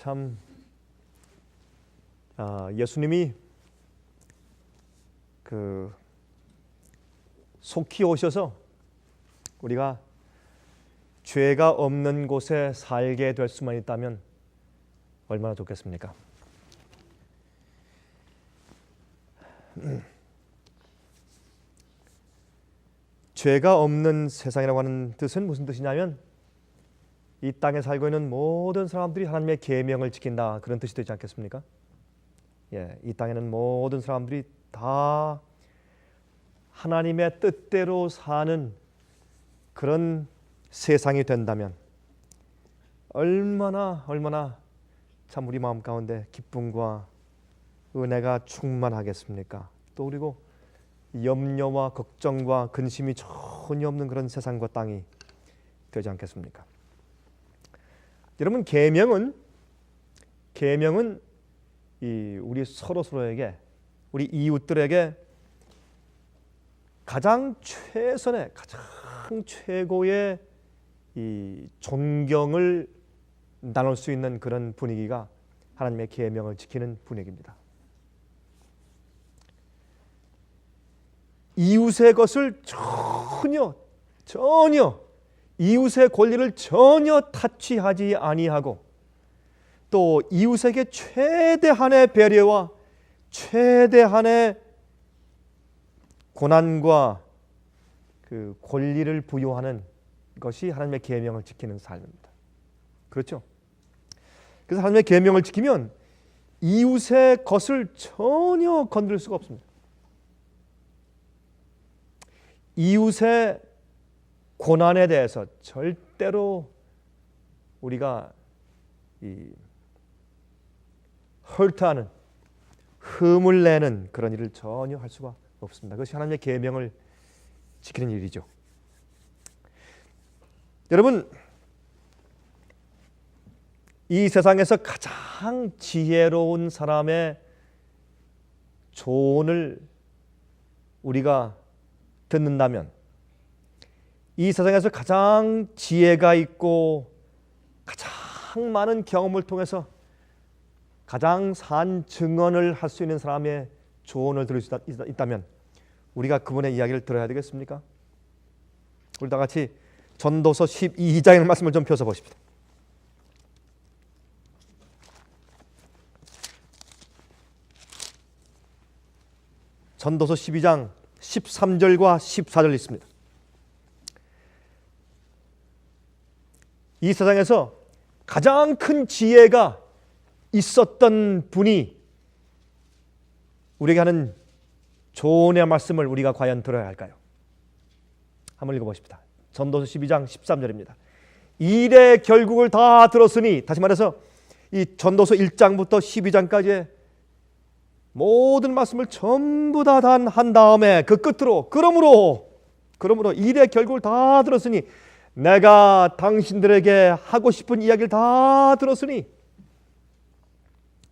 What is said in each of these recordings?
참 예수님이 속히 오셔서 우리가 죄가 없는 곳에 살게 될 수만 있다면 얼마나 좋겠습니까? 죄가 없는 세상이라고 하는 뜻은 무슨 뜻이냐면 이 땅에 살고 있는 모든 사람들이 하나님의 계명을 지킨다, 그런 뜻이 되지 않겠습니까? 이 땅에는 모든 사람들이 다 하나님의 뜻대로 사는 그런 세상이 된다면 얼마나 참 우리 마음 가운데 기쁨과 은혜가 충만하겠습니까? 또 그리고 염려와 걱정과 근심이 전혀 없는 그런 세상과 땅이 되지 않겠습니까? 여러분, 계명은 우리 서로에게, 우리 이웃들에게 가장 최선의, 가장 최고의 이 존경을 나눌 수 있는 그런 분위기가 하나님의 계명을 지키는 분위기입니다. 이웃의 것을 전혀 이웃의 권리를 전혀 타치하지 아니하고 또 이웃에게 최대한의 배려와 최대한의 고난과 그 권리를 부여하는 것이 하나님의 계명을 지키는 삶입니다. 그렇죠? 그래서 하나님의 계명을 지키면 이웃의 것을 전혀 건드릴 수가 없습니다. 이웃의 고난에 대해서 절대로 우리가 헐트하는, 흠을 내는 그런 일을 전혀 할 수가 없습니다. 그것이 하나님의 계명을 지키는 일이죠. 여러분, 이 세상에서 가장 지혜로운 사람의 조언을 우리가 듣는다면, 이 세상에서 가장 지혜가 있고 가장 많은 경험을 통해서 가장 산 증언을 할 수 있는 사람의 조언을 들을 수 있다면 우리가 그분의 이야기를 들어야 되겠습니까? 우리 다 같이 전도서 12장의 말씀을 좀 펴서 보십시다. 전도서 12장 13절과 14절 있습니다. 이 세상에서 가장 큰 지혜가 있었던 분이 우리에게 하는 조언의 말씀을 우리가 과연 들어야 할까요? 한번 읽어보십시다. 전도서 12장 13절입니다. 일의 결국을 다 들었으니, 다시 말해서 이 전도서 1장부터 12장까지의 모든 말씀을 전부 다 한 다음에 그 끝으로 그러므로 일의 결국을 다 들었으니 내가 당신들에게 하고 싶은 이야기를 다 들었으니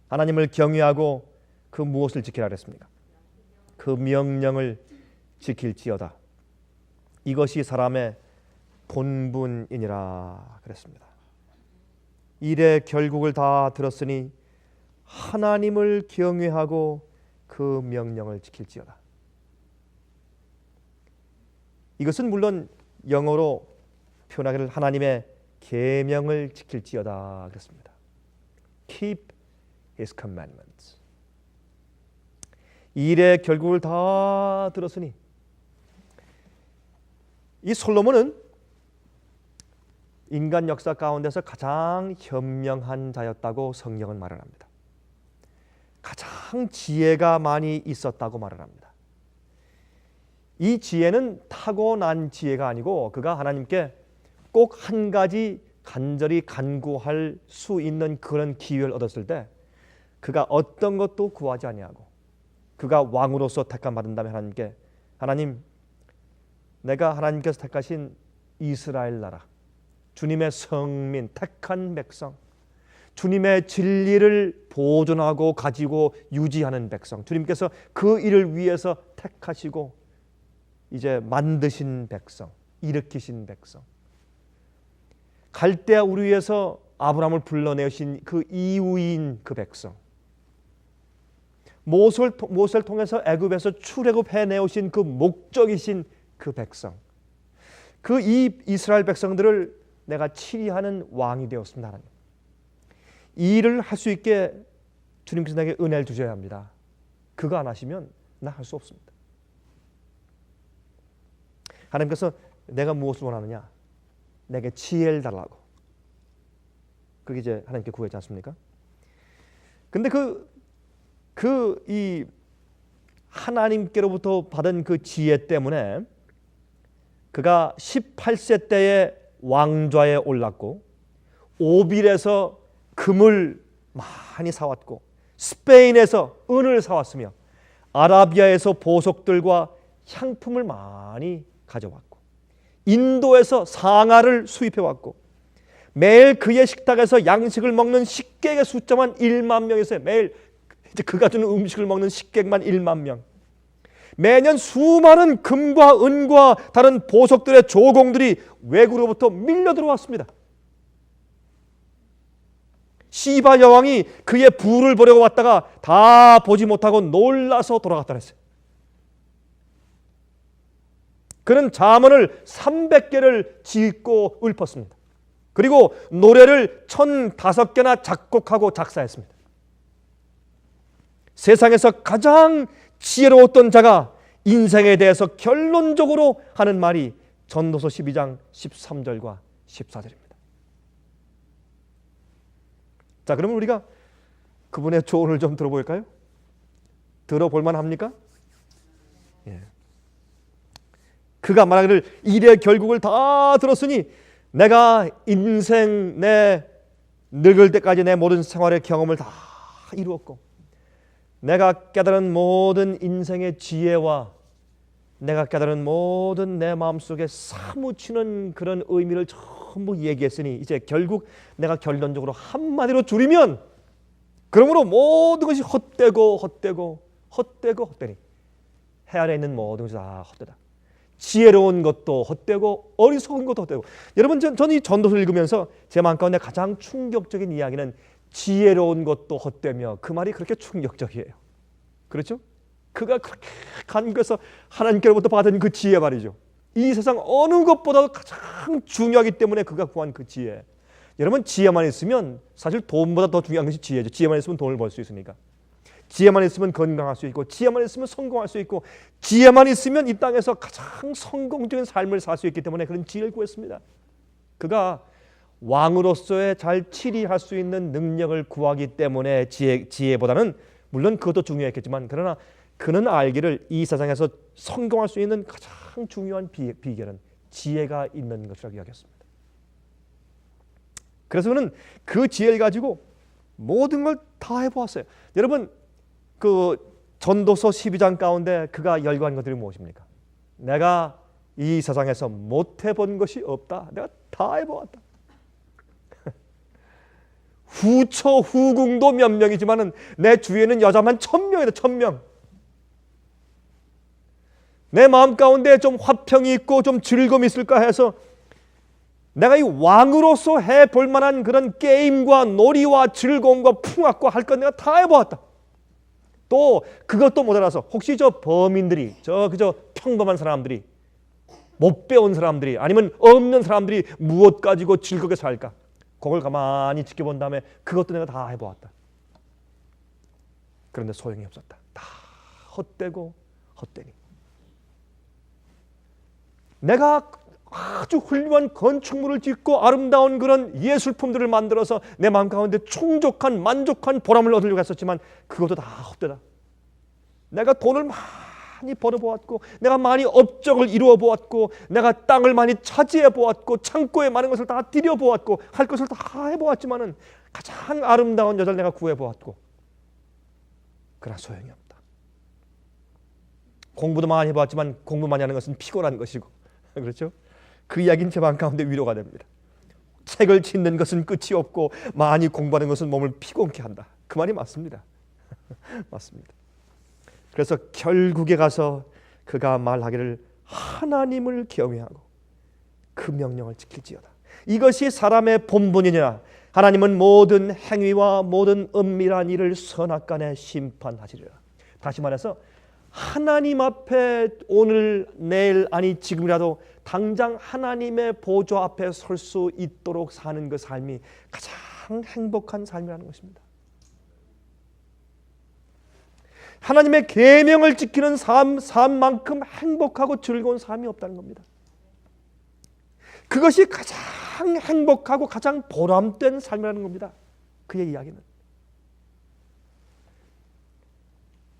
하나님을 경외하고 그 무엇을 지키라 그랬습니까? 그 명령을 지킬지어다. 이것이 사람의 본분이니라 그랬습니다. 일의 결국을 다 들었으니 하나님을 경외하고 그 명령을 지킬지어다. 이것은 물론 영어로 표현하기를 하나님의 계명을 지킬지어다 그랬습니다. Keep His commandments. 일의 결국을 다 들었으니, 이 솔로몬은 인간 역사 가운데서 가장 현명한 자였다고 성경은 말을 합니다. 가장 지혜가 많이 있었다고 말을 합니다. 이 지혜는 타고난 지혜가 아니고 그가 하나님께 꼭 한 가지 간절히 간구할 수 있는 그런 기회를 얻었을 때 그가 어떤 것도 구하지 아니하고 그가 왕으로서 택함 받은 다음에 하나님께, 하나님, 내가 하나님께서 택하신 이스라엘 나라, 주님의 성민, 택한 백성, 주님의 진리를 보존하고 가지고 유지하는 백성, 주님께서 그 일을 위해서 택하시고 이제 만드신 백성, 일으키신 백성, 갈대아 우리 위해서 아브라함을 불러내신 그 이후인 그 백성, 모세를 통해서 애굽에서 출애굽해 내오신 그 목적이신 그 백성, 그 이 이스라엘 백성들을 내가 치리하는 왕이 되었습니다. 하나님, 이 일을 할 수 있게 주님께서 내게 은혜를 주셔야 합니다. 그거 안 하시면 나 할 수 없습니다. 하나님께서 내가 무엇을 원하느냐? 내게 지혜를 달라고. 그게 이제 하나님께 구했지 않습니까? 근데 이 하나님께로부터 받은 그 지혜 때문에 그가 18세 때에 왕좌에 올랐고, 오빌에서 금을 많이 사왔고, 스페인에서 은을 사왔으며, 아라비아에서 보석들과 향품을 많이 가져왔고, 인도에서 상아를 수입해왔고, 매일 그의 식탁에서 양식을 먹는 식객의 숫자만 1만 명이었어요. 매일 이제 그가 주는 음식을 먹는 식객만 1만 명. 매년 수많은 금과 은과 다른 보석들의 조공들이 외국으로부터 밀려 들어왔습니다. 시바 여왕이 그의 부를 보려고 왔다가 다 보지 못하고 놀라서 돌아갔다 그랬어요. 그는 잠언을 300개를 짓고 읊었습니다. 그리고 노래를 1005개나 작곡하고 작사했습니다. 세상에서 가장 지혜로웠던 자가 인생에 대해서 결론적으로 하는 말이 전도서 12장 13절과 14절입니다. 자, 그러면 우리가 그분의 조언을 좀 들어볼까요? 들어볼 만합니까? 예. 그가 말하기를 일의 결국을 다 들었으니 내가 인생 내 늙을 때까지 내 모든 생활의 경험을 다 이루었고, 내가 깨달은 모든 인생의 지혜와 내가 깨달은 모든 내 마음속에 사무치는 그런 의미를 전부 얘기했으니 이제 결국 내가 결론적으로 한마디로 줄이면, 그러므로 모든 것이 헛되니 해 아래 있는 모든 것이 다 헛되다. 지혜로운 것도 헛되고 어리석은 것도 헛되고. 여러분, 저는 이 전도서를 읽으면서 제 마음 가운데 가장 충격적인 이야기는 지혜로운 것도 헛되며, 그 말이 그렇게 충격적이에요. 그렇죠? 그가 그렇게 간구해서 하나님께로부터 받은 그 지혜 말이죠. 이 세상 어느 것보다도 가장 중요하기 때문에 그가 구한 그 지혜. 여러분, 지혜만 있으면, 사실 돈보다 더 중요한 것이 지혜죠. 지혜만 있으면 돈을 벌 수 있으니까. 지혜만 있으면 건강할 수 있고, 지혜만 있으면 성공할 수 있고, 지혜만 있으면 이 땅에서 가장 성공적인 삶을 살 수 있기 때문에 그런 지혜를 구했습니다. 그가 왕으로서의 잘 치리할 수 있는 능력을 구하기 때문에 지혜보다는, 물론 그것도 중요했겠지만, 그러나 그는 알기를 이 세상에서 성공할 수 있는 가장 중요한 비결은 지혜가 있는 것이라고 이야기했습니다. 그래서 그는 그 지혜를 가지고 모든 걸 다 해보았어요. 여러분, 그 전도서 12장 가운데 그가 열거한 것들이 무엇입니까? 내가 이 세상에서 못 해본 것이 없다. 내가 다 해보았다. 후처 후궁도 몇 명이지만은 내 주위에는 여자만 1000명이다. 1000명. 내 마음 가운데 좀 화평이 있고 좀 즐거움이 있을까 해서 내가 이 왕으로서 해볼 만한 그런 게임과 놀이와 즐거움과 풍악과 할 것 내가 다 해보았다. 또 그것도 모자라서 혹시 저 범인들이, 그저 평범한 사람들이, 못 배운 사람들이, 아니면 없는 사람들이 무엇 가지고 즐겁게 살까? 그걸 가만히 지켜본 다음에 그것도 내가 다 해보았다. 그런데 소용이 없었다. 다 헛되고 헛되니. 내가 아주 훌륭한 건축물을 짓고 아름다운 그런 예술품들을 만들어서 내 마음 가운데 충족한 만족한 보람을 얻으려고 했었지만 그것도 다 헛되다. 내가 돈을 많이 벌어보았고, 내가 많이 업적을 이루어보았고, 내가 땅을 많이 차지해보았고, 창고에 많은 것을 다 들여보았고, 할 것을 다 해보았지만은 가장 아름다운 여자를 내가 구해보았고, 그러나 소용이 없다. 공부도 많이 해보았지만 공부 많이 하는 것은 피곤한 것이고, 그렇죠? 그 이야기는 제 마음 가운데 위로가 됩니다. 책을 짓는 것은 끝이 없고 많이 공부하는 것은 몸을 피곤케 한다. 그 말이 맞습니다. 맞습니다. 그래서 결국에 가서 그가 말하기를 하나님을 경외하고 그 명령을 지킬지어다. 이것이 사람의 본분이냐, 하나님은 모든 행위와 모든 은밀한 일을 선악간에 심판하시리라. 다시 말해서 하나님 앞에 오늘 내일 아니 지금이라도 당장 하나님의 보좌 앞에 설 수 있도록 사는 그 삶이 가장 행복한 삶이라는 것입니다. 하나님의 계명을 지키는 삶만큼 행복하고 즐거운 삶이 없다는 겁니다. 그것이 가장 행복하고 가장 보람된 삶이라는 겁니다. 그의 이야기는.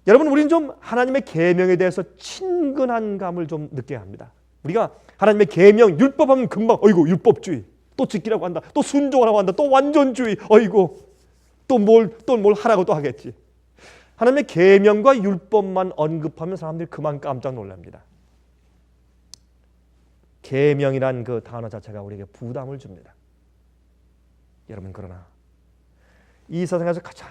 여러분, 우리는 좀 하나님의 계명에 대해서 친근한 감을 좀 느껴야 합니다. 우리가 하나님의 계명, 율법하면 금방 어이구 율법주의, 또 지키라고 한다, 또 순종하라고 한다, 또 완전주의, 어이구 또 뭘 하라고 또 하겠지. 하나님의 계명과 율법만 언급하면 사람들이 그만 깜짝 놀랍니다. 계명이란 그 단어 자체가 우리에게 부담을 줍니다. 여러분, 그러나 이 세상에서 가장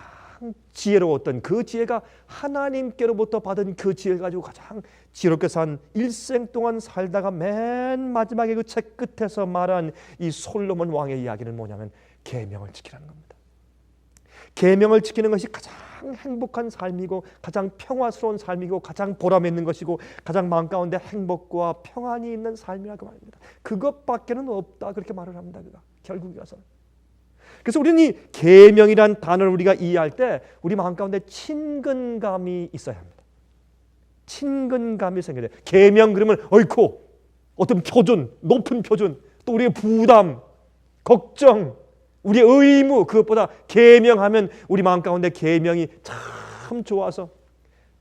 지혜로웠던 그 지혜가 하나님께로부터 받은 그 지혜를 가지고 가장 지혜롭게 산 일생 동안 살다가 맨 마지막에 그 책 끝에서 말한 이 솔로몬 왕의 이야기는 뭐냐면 계명을 지키라는 겁니다. 계명을 지키는 것이 가장 행복한 삶이고 가장 평화스러운 삶이고 가장 보람 있는 것이고 가장 마음 가운데 행복과 평안이 있는 삶이라고 말입니다. 그것밖에는 없다, 그렇게 말을 합니다. 그가 결국에 가서. 그래서 우리는 이 계명이란 단어를 우리가 이해할 때 우리 마음 가운데 친근감이 있어야 합니다. 친근감이 생겨야 돼요. 계명 그러면 어이쿠 어떤 표준, 높은 표준, 또 우리의 부담, 걱정, 우리의 의무, 그것보다 계명하면 우리 마음 가운데 계명이 참 좋아서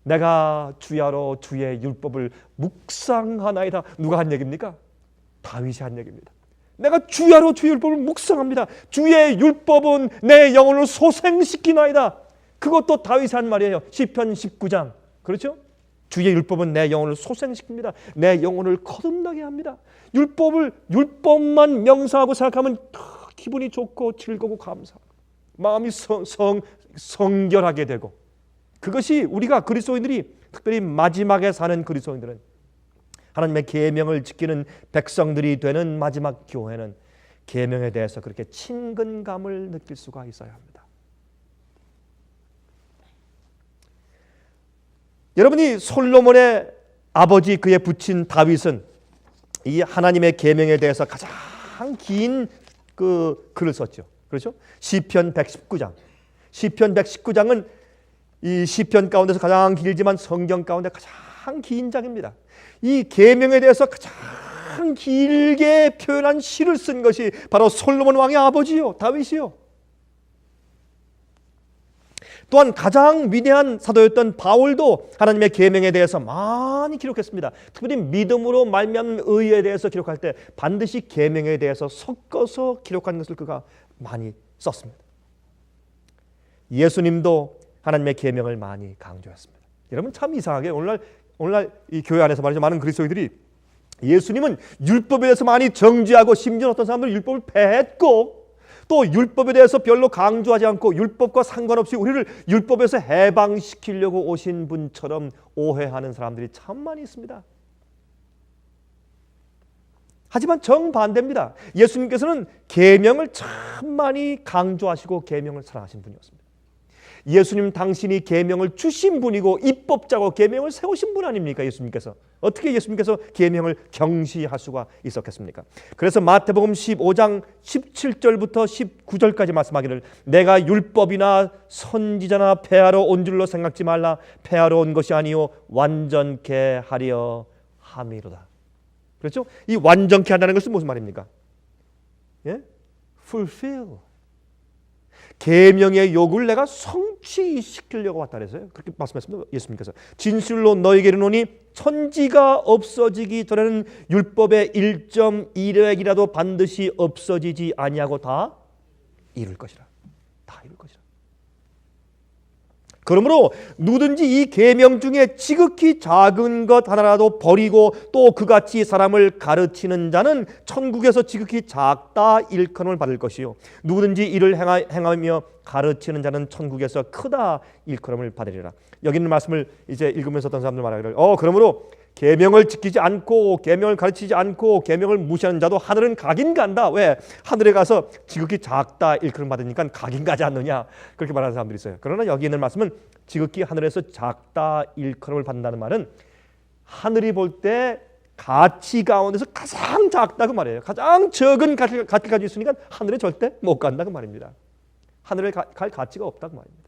내가 주야로 주의 율법을 묵상하나이다. 누가 한 얘기입니까? 다윗이 한 얘기입니다. 내가 주야로 주의 율법을 묵상합니다. 주의 율법은 내 영혼을 소생시키나이다. 그것도 다윗이 한 말이에요. 시편 19장. 그렇죠? 주의 율법은 내 영혼을 소생시킵니다. 내 영혼을 거듭나게 합니다. 율법만 명상하고 생각하면 기분이 좋고 즐거고 감사하고 마음이 성결하게 되고, 그것이 우리가 그리스도인들이 특별히 마지막에 사는 그리스도인들은 하나님의 계명을 지키는 백성들이 되는 마지막 교회는 계명에 대해서 그렇게 친근감을 느낄 수가 있어야 합니다. 여러분이 솔로몬의 아버지 그의 부친 다윗은 이 하나님의 계명에 대해서 가장 긴 그 글을 썼죠. 그렇죠? 시편 119장. 시편 119장은 이 시편 가운데서 가장 길지만 성경 가운데 가장 긴 장입니다. 이 계명에 대해서 가장 길게 표현한 시를 쓴 것이 바로 솔로몬 왕의 아버지요, 다윗이요. 또한 가장 위대한 사도였던 바울도 하나님의 계명에 대해서 많이 기록했습니다. 특별히 믿음으로 말미암는 의에 대해서 기록할 때 반드시 계명에 대해서 섞어서 기록한 것을 그가 많이 썼습니다. 예수님도 하나님의 계명을 많이 강조했습니다. 여러분, 참 이상하게 오늘날 이 교회 안에서 말이죠, 많은 그리스도인들이 예수님은 율법에 대해서 많이 정죄하고 심지어 어떤 사람들은 율법을 폐했고 또 율법에 대해서 별로 강조하지 않고 율법과 상관없이 우리를 율법에서 해방시키려고 오신 분처럼 오해하는 사람들이 참 많이 있습니다. 하지만 정반대입니다. 예수님께서는 계명을 참 많이 강조하시고 계명을 사랑하신 분이었습니다. 예수님 당신이 계명을 주신 분이고 입법자고 계명을 세우신 분 아닙니까? 예수님께서. 어떻게 예수님께서 계명을 경시할 수가 있었겠습니까? 그래서 마태복음 15장 17절부터 19절까지 말씀하기를 내가 율법이나 선지자나 폐하러 온 줄로 생각지 말라. 폐하러 온 것이 아니요 완전케 하려 함이로다. 그렇죠? 이 완전케 한다는 것은 무슨 말입니까? 예? fulfill. 계명의 요구를 내가 성취시키려고 왔다 그랬어요. 그렇게 말씀했습니다. 예수님께서. 진실로 너희에게 이르노니 천지가 없어지기 전에는 율법의 1.1획이라도 반드시 없어지지 아니하고 다 이룰 것이라. 다 이룰 것이라. 그러므로 누구든지 이 계명 중에 지극히 작은 것 하나라도 버리고 또 그같이 사람을 가르치는 자는 천국에서 지극히 작다 일컬음을 받을 것이요 누구든지 이를 행하며 가르치는 자는 천국에서 크다 일컬음을 받으리라. 여기 있는 말씀을 이제 읽으면서 어떤 사람들 말하기를 그러므로 계명을 지키지 않고 계명을 가르치지 않고 계명을 무시하는 자도 하늘은 가긴 간다. 왜? 하늘에 가서 지극히 작다 일컬음 받으니까 가긴 가지 않느냐, 그렇게 말하는 사람들이 있어요. 그러나 여기 있는 말씀은 지극히 하늘에서 작다 일컬음을 받는다는 말은 하늘이 볼 때 가치 가운데서 가장 작다고 말이에요. 가장 적은 가치를 가지고 있으니까 하늘에 절대 못 간다고 말입니다. 하늘에 갈 가치가 없다고 말입니다.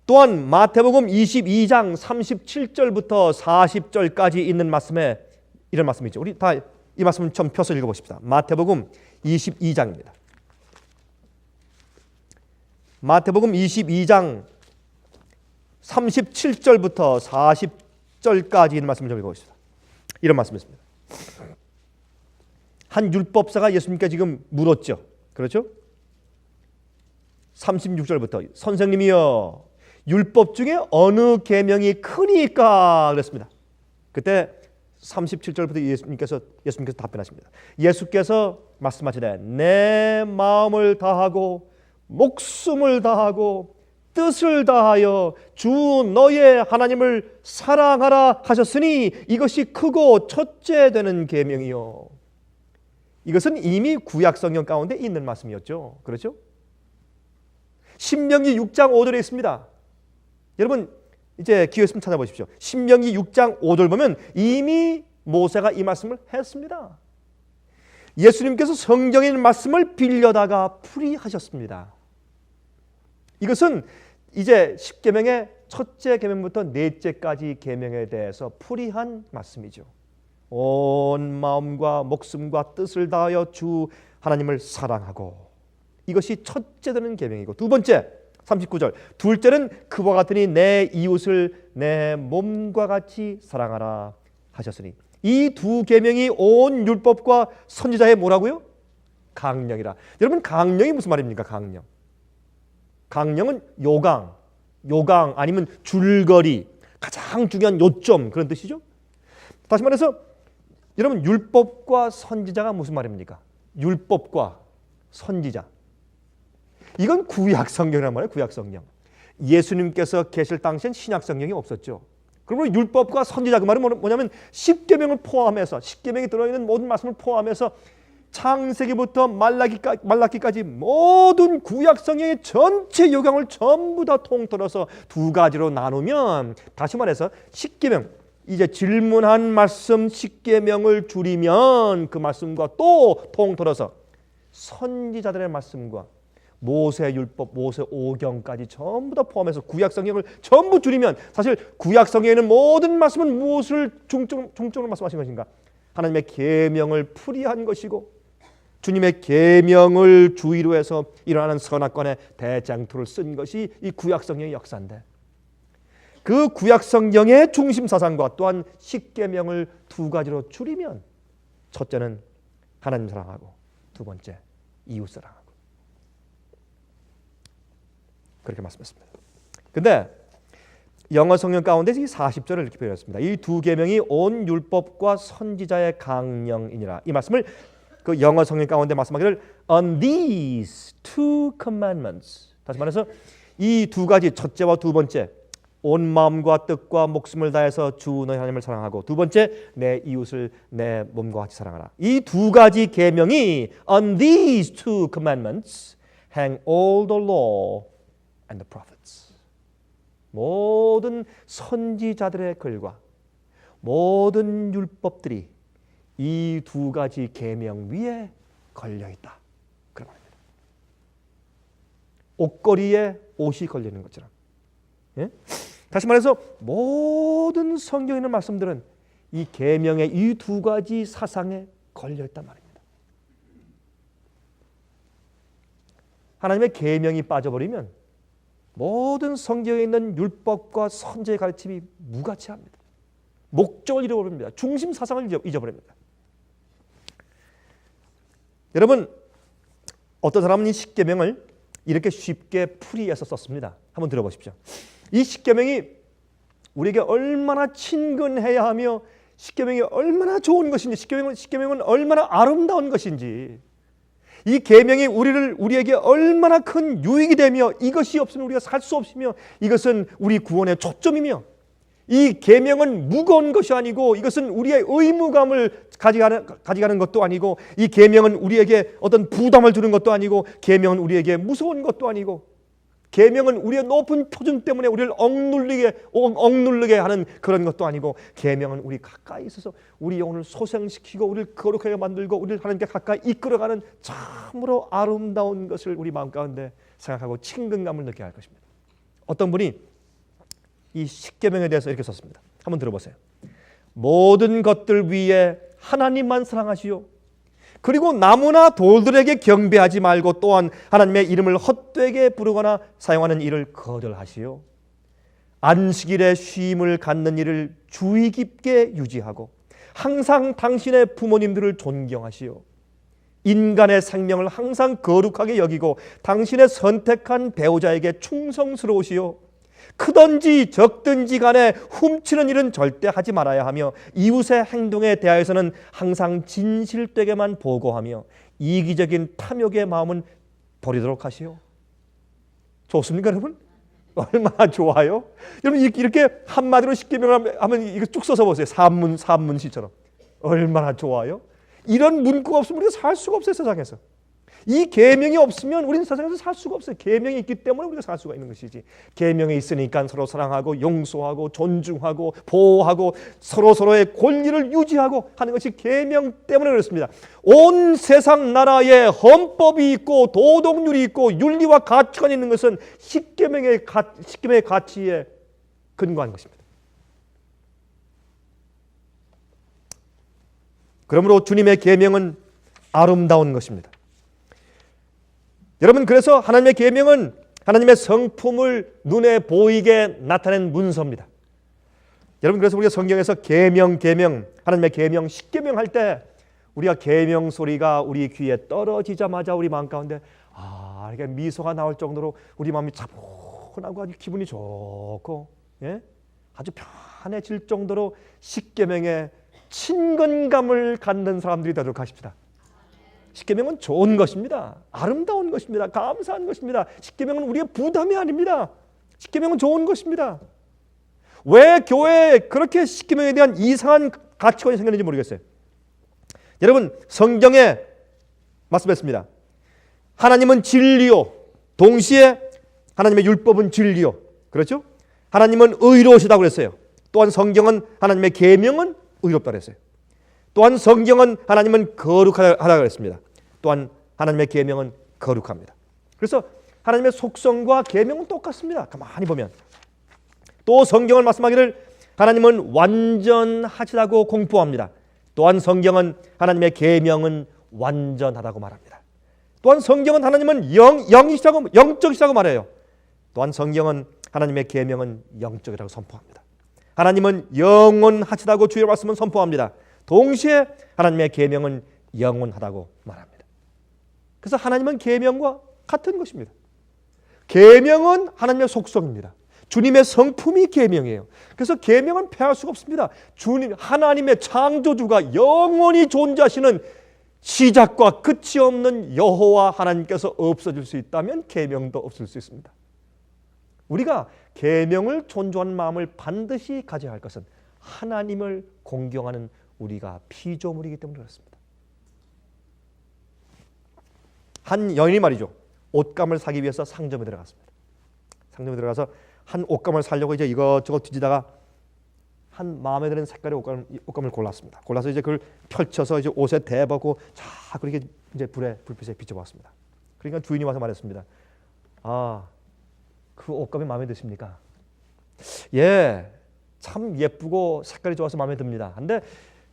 또한 마태복음 22장 37절부터 40절까지 있는 말씀에 이런 말씀이 있죠. 우리 다 이 말씀을 좀 펴서 읽어보십시다. 마태복음 22장입니다. 마태복음 22장 37절부터 40절까지 있는 말씀을 좀 읽어보십시다. 이런 말씀이 있습니다. 한 율법사가 예수님께 지금 물었죠. 그렇죠? 36절부터 선생님이여 율법 중에 어느 계명이 크니까 그랬습니다. 그때 37절부터 예수님께서 답변하십니다. 예수께서 말씀하시되 내 마음을 다하고 목숨을 다하고 뜻을 다하여 주 너의 하나님을 사랑하라 하셨으니 이것이 크고 첫째 되는 계명이요. 이것은 이미 구약 성경 가운데 있는 말씀이었죠. 그렇죠? 신명기 6장 5절에 있습니다. 여러분 이제 기회 있으면 찾아보십시오. 신명기 6장 5절 보면 이미 모세가 이 말씀을 했습니다. 예수님께서 성경에 있는 말씀을 빌려다가 풀이하셨습니다. 이것은 이제 10계명의 첫째 계명부터 넷째까지 계명에 대해서 풀이한 말씀이죠. 온 마음과 목숨과 뜻을 다하여 주 하나님을 사랑하고, 이것이 첫째 되는 계명이고, 두 번째 39절 둘째는 그와 같으니 내 이웃을 내 몸과 같이 사랑하라 하셨으니, 이 두 계명이 온 율법과 선지자의 뭐라고요? 강령이라. 여러분 강령이 무슨 말입니까? 강령은 요강 아니면 줄거리, 가장 중요한 요점, 그런 뜻이죠. 다시 말해서 여러분 율법과 선지자가 무슨 말입니까? 율법과 선지자, 이건 구약 성경이란 말이에요. 구약 성경. 예수님께서 계실 당시엔 신약 성경이 없었죠. 그러면 율법과 선지자, 그 말은 뭐냐면 10계명을 포함해서, 10계명이 들어있는 모든 말씀을 포함해서 창세기부터 말라기까지 모든 구약 성경의 전체 요강을 전부 다 통틀어서 두 가지로 나누면, 다시 말해서 10계명, 이제 질문한 말씀 10계명을 줄이면 그 말씀과 또 통틀어서 선지자들의 말씀과 모세 율법, 모세 오경까지 전부 다 포함해서 구약 성경을 전부 줄이면, 사실 구약 성경에 있는 모든 말씀은 무엇을 중점으로 말씀하신 것인가? 하나님의 계명을 풀이한 것이고, 주님의 계명을 주의로 해서 일어나는 선악관의 대장투를 쓴 것이 이 구약 성경의 역사인데, 그 구약 성경의 중심 사상과 또한 10계명을 두 가지로 줄이면, 첫째는 하나님 사랑하고, 두 번째 이웃 사랑하고, 그렇게 말씀했습니다. 근데 영어 성경 가운데 이 40절을 이렇게 표현했습니다. 이 두 계명이 온 율법과 선지자의 강령이니라. 이 말씀을 그 영어 성경 가운데 말씀하기를 on these two commandments, 다시 말해서 이 두 가지, 첫째와 두 번째, 온 마음과 뜻과 목숨을 다해서 주 너희 하나님을 사랑하고, 두 번째 내 이웃을 내 몸과 같이 사랑하라. 이 두 가지 계명이 on these two commandments hang all the law and the prophets. 모든 선지자들의 글과 모든 율법들이 이 두 가지 계명 위에 걸려 있다. 그런 말입니다. 옷걸이에 옷이 걸려 있는 것처럼. 예? 다시 말해서 모든 성경에 있는 말씀들은 이 계명의 이 두 가지 사상에 걸려 있단 말입니다. 하나님의 계명이 빠져버리면 모든 성경에 있는 율법과 선지자의 가르침이 무가치합니다. 목적을 잃어버립니다. 중심 사상을 잊어버립니다. 여러분, 어떤 사람은 이 10계명을 이렇게 쉽게 풀이해서 썼습니다. 한번 들어보십시오. 이 10계명이 우리에게 얼마나 친근해야 하며 10계명이 얼마나 좋은 것인지, 10계명은 얼마나 아름다운 것인지, 이 계명이 우리에게 얼마나 큰 유익이 되며 이것이 없으면 우리가 살 수 없으며 이것은 우리 구원의 초점이며 이 계명은 무거운 것이 아니고 이것은 우리의 의무감을 가져가는 것도 아니고 이 계명은 우리에게 어떤 부담을 주는 것도 아니고 계명은 우리에게 무서운 것도 아니고 계명은 우리의 높은 표준 때문에 우리를 억누르게 하는 그런 것도 아니고 계명은 우리 가까이 있어서 우리 영혼을 소생시키고 우리를 거룩하게 만들고 우리를 하나님께 가까이 이끌어가는 참으로 아름다운 것을 우리 마음 가운데 생각하고 친근감을 느껴야 할 것입니다. 어떤 분이 이 십계명에 대해서 이렇게 썼습니다. 한번 들어보세요. 모든 것들 위에 하나님만 사랑하시오. 그리고 나무나 돌들에게 경배하지 말고 또한 하나님의 이름을 헛되게 부르거나 사용하는 일을 거절하시오. 안식일에 쉼을 갖는 일을 주의 깊게 유지하고 항상 당신의 부모님들을 존경하시오. 인간의 생명을 항상 거룩하게 여기고 당신의 선택한 배우자에게 충성스러우시오. 크든지 적든지 간에 훔치는 일은 절대 하지 말아야 하며 이웃의 행동에 대하여서는 항상 진실되게만 보고하며 이기적인 탐욕의 마음은 버리도록 하시오. 좋습니까 여러분? 얼마나 좋아요? 여러분 이렇게 한마디로 십계명을 하면 이거 쭉 써서 보세요. 산문시처럼 얼마나 좋아요? 이런 문구가 없으면 우리가 살 수가 없어요. 세상에서 이 계명이 없으면 우리는 세상에서 살 수가 없어요. 계명이 있기 때문에 우리가 살 수가 있는 것이지. 계명이 있으니까 서로 사랑하고 용서하고 존중하고 보호하고 서로의 권리를 유지하고 하는 것이 계명 때문에 그렇습니다. 온 세상 나라에 헌법이 있고 도덕률이 있고 윤리와 가치관이 있는 것은 십계명의 가치에 근거한 것입니다. 그러므로 주님의 계명은 아름다운 것입니다. 여러분 그래서 하나님의 계명은 하나님의 성품을 눈에 보이게 나타낸 문서입니다. 여러분 그래서 우리가 성경에서 계명 하나님의 계명 십계명 할 때 우리가 계명 소리가 우리 귀에 떨어지자마자 우리 마음 가운데 이렇게 미소가 나올 정도로 우리 마음이 차분하고 아주 기분이 좋고 아주 편해질 정도로 십계명에 친근감을 갖는 사람들이 되도록 하십시다. 십계명은 좋은 것입니다. 아름다운 것입니다. 감사한 것입니다. 십계명은 우리의 부담이 아닙니다. 십계명은 좋은 것입니다. 왜 교회에 그렇게 십계명에 대한 이상한 가치관이 생겼는지 모르겠어요. 여러분 성경에 말씀했습니다. 하나님은 진리요. 동시에 하나님의 율법은 진리요. 그렇죠? 하나님은 의로우시다고 그랬어요. 또한 성경은 하나님의 계명은 의롭다고 그랬어요. 또한 성경은 하나님은 거룩하다고 그랬습니다. 또한 하나님의 계명은 거룩합니다. 그래서 하나님의 속성과 계명은 똑같습니다. 가만히 보면 또 성경을 말씀하기를 하나님은 완전하시다고 공포합니다. 또한 성경은 하나님의 계명은 완전하다고 말합니다. 또한 성경은 하나님은 영적이시다고 말해요. 또한 성경은 하나님의 계명은 영적이라고 선포합니다. 하나님은 영원하시다고 주의 말씀은 선포합니다. 동시에 하나님의 계명은 영원하다고 말합니다. 그래서 하나님은 계명과 같은 것입니다. 계명은 하나님의 속성입니다. 주님의 성품이 계명이에요. 그래서 계명은 폐할 수가 없습니다. 주님 하나님의 창조주가 영원히 존재하시는 시작과 끝이 없는 여호와 하나님께서 없어질 수 있다면 계명도 없을 수 있습니다. 우리가 계명을 존중하는 마음을 반드시 가져야 할 것은 하나님을 공경하는 우리가 피조물이기 때문에 그렇습니다. 한 여인이 말이죠. 옷감을 사기 위해서 상점에 들어갔습니다. 상점에 들어가서 한 옷감을 사려고 이제 이것저것 뒤지다가 한 마음에 드는 색깔의 옷감을 골랐습니다. 골라서 이제 그걸 펼쳐서 이제 옷에 대보고 자 그렇게 이제 불빛에 비춰봤습니다. 그러니까 주인이 와서 말했습니다. 그 옷감이 마음에 드십니까? 예, 참 예쁘고 색깔이 좋아서 마음에 듭니다. 근데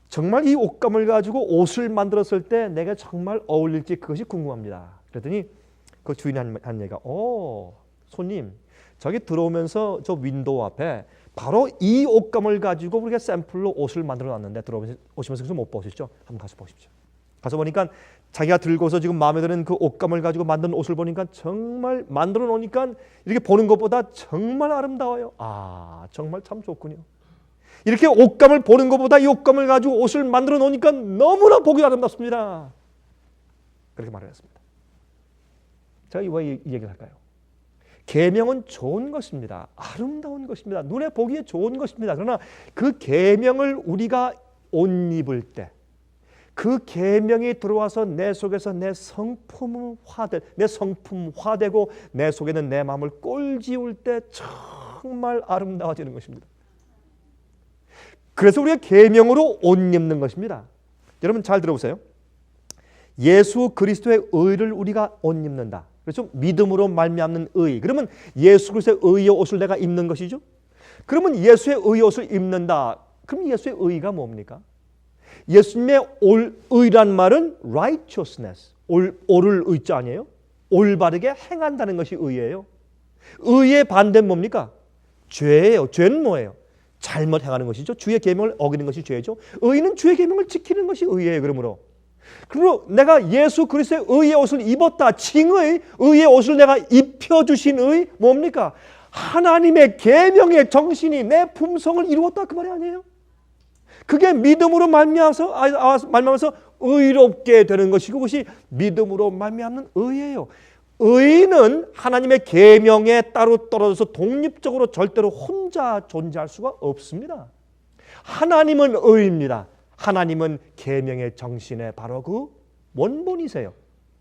정말 이 옷감을 가지고 옷을 만들었을 때 내가 정말 어울릴지 그것이 궁금합니다. 그랬더니 그 주인이 한 얘기가 손님 저기 들어오면서 저 윈도우 앞에 바로 이 옷감을 가지고 우리가 샘플로 옷을 만들어 놨는데 들어오시면서 그래서 못 보시죠? 한번 가서 보십시오. 가서 보니까 자기가 들고서 지금 마음에 드는 그 옷감을 가지고 만든 옷을 보니까 정말 만들어 놓으니까 이렇게 보는 것보다 정말 아름다워요. 정말 참 좋군요. 이렇게 옷감을 보는 것보다 이 옷감을 가지고 옷을 만들어 놓으니까 너무나 보기 아름답습니다. 그렇게 말을 했습니다. 제가 왜 이 얘기를 할까요? 계명은 좋은 것입니다. 아름다운 것입니다. 눈에 보기에 좋은 것입니다. 그러나 그 계명을 우리가 옷 입을 때, 그 계명이 들어와서 내 속에서 내 성품화되고 내 속에는 내 마음을 꼴지울 때 정말 아름다워지는 것입니다. 그래서 우리가 계명으로 옷 입는 것입니다. 여러분 잘 들어보세요. 예수 그리스도의 의를 우리가 옷 입는다. 그렇죠? 믿음으로 말미암는 의. 그러면 예수 그리스도의 의의 옷을 내가 입는 것이죠. 그러면 예수의 의의 옷을 입는다. 그럼 예수의 의가 뭡니까? 예수님의 의란 말은 righteousness, 옳을 의자 아니에요? 올바르게 행한다는 것이 의예요. 의의 반대는 뭡니까? 죄예요. 죄는 뭐예요? 잘못 행하는 것이죠. 주의 계명을 어기는 것이 죄죠. 의는 주의 계명을 지키는 것이 의예요. 그러므로 내가 예수 그리스도의 의의 옷을 입었다. 칭의 의의 옷을 내가 입혀주신 의 뭡니까? 하나님의 계명의 정신이 내 품성을 이루었다. 그 말이 아니에요. 그게 믿음으로 말미암아서 의롭게 되는 것이고 그것이 믿음으로 말미암는 의예요. 의는 하나님의 계명에 따로 떨어져서 독립적으로 절대로 혼자 존재할 수가 없습니다. 하나님은 의입니다. 하나님은 계명의 정신의 바로 그 원본이세요.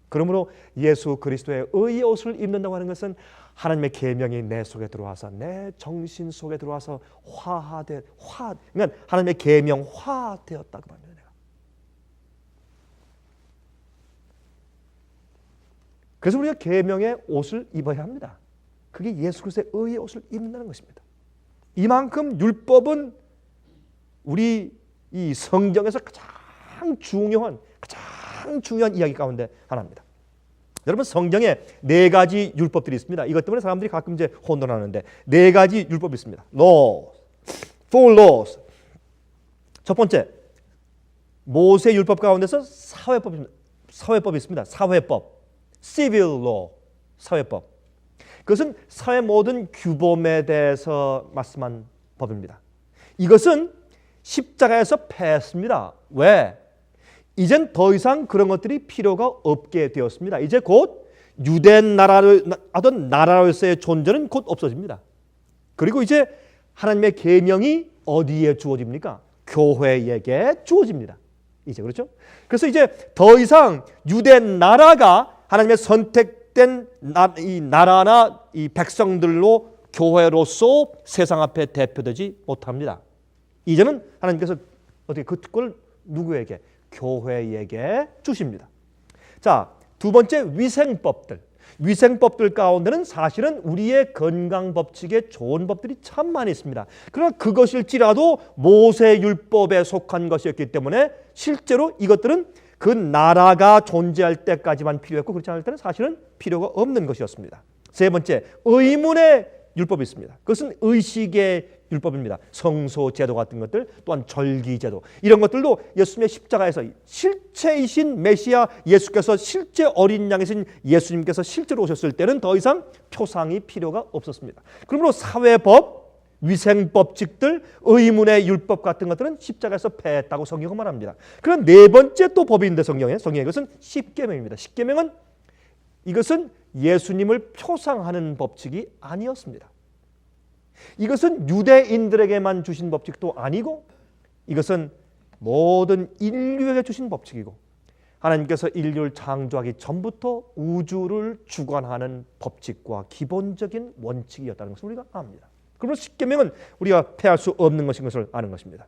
그러므로 예수 그리스도의 의의 옷을 입는다고 하는 것은 하나님의 계명이 내 속에 들어와서 내 정신 속에 들어와서 그러니까 하나님의 계명화되었다고 합니다. 내가. 그래서 우리가 계명의 옷을 입어야 합니다. 그게 예수 그리스도의 의의 옷을 입는다는 것입니다. 이만큼 율법은 우리 이 성경에서 가장 중요한 이야기 가운데 하나입니다. 여러분 성경에 4가지 율법들이 있습니다. 이것 때문에 사람들이 가끔 이제 혼돈하는데 4가지 율법이 있습니다. Four laws. 첫 번째 모세 율법 가운데서 사회법이 있습니다. 사회법, civil law, 사회법. 그것은 사회 모든 규범에 대해서 말씀한 법입니다. 이것은 십자가에서 패했습니다. 왜? 이젠 더 이상 그런 것들이 필요가 없게 되었습니다. 이제 곧 유대 나라하던 나라로서의 존재는 곧 없어집니다. 그리고 이제 하나님의 계명이 어디에 주어집니까? 교회에게 주어집니다. 이제 그렇죠? 그래서 이제 더 이상 유대 나라가 하나님의 선택된 이 나라나 이 백성들로 교회로서 세상 앞에 대표되지 못합니다. 이제는 하나님께서 어떻게 그 특권을 누구에게? 교회에게 주십니다. 자, 두 번째 위생법들. 위생법들 가운데는 사실은 우리의 건강 법칙에 좋은 법들이 참 많이 있습니다. 그러나 그것일지라도 모세 율법에 속한 것이었기 때문에 실제로 이것들은 그 나라가 존재할 때까지만 필요했고 그렇지 않을 때는 사실은 필요가 없는 것이었습니다. 세 번째, 의문의 율법이 있습니다. 그것은 의식의 율법입니다. 성소 제도 같은 것들, 또한 절기 제도, 이런 것들도 예수님의 십자가에서 실체이신 메시아 예수께서 실제 어린 양이신 예수님께서 실제로 오셨을 때는 더 이상 표상이 필요가 없었습니다. 그러므로 사회법, 위생법칙들, 의문의 율법 같은 것들은 십자가에서 패했다고 성경은 말합니다. 그런 네 번째 또 법이 있는데 성경에 그것은 십계명입니다. 십계명은 이것은 예수님을 표상하는 법칙이 아니었습니다. 이것은 유대인들에게만 주신 법칙도 아니고 이것은 모든 인류에게 주신 법칙이고 하나님께서 인류를 창조하기 전부터 우주를 주관하는 법칙과 기본적인 원칙이었다는 것을 우리가 압니다. 그러므로 십계명은 우리가 패할 수 없는 것인 것을 아는 것입니다.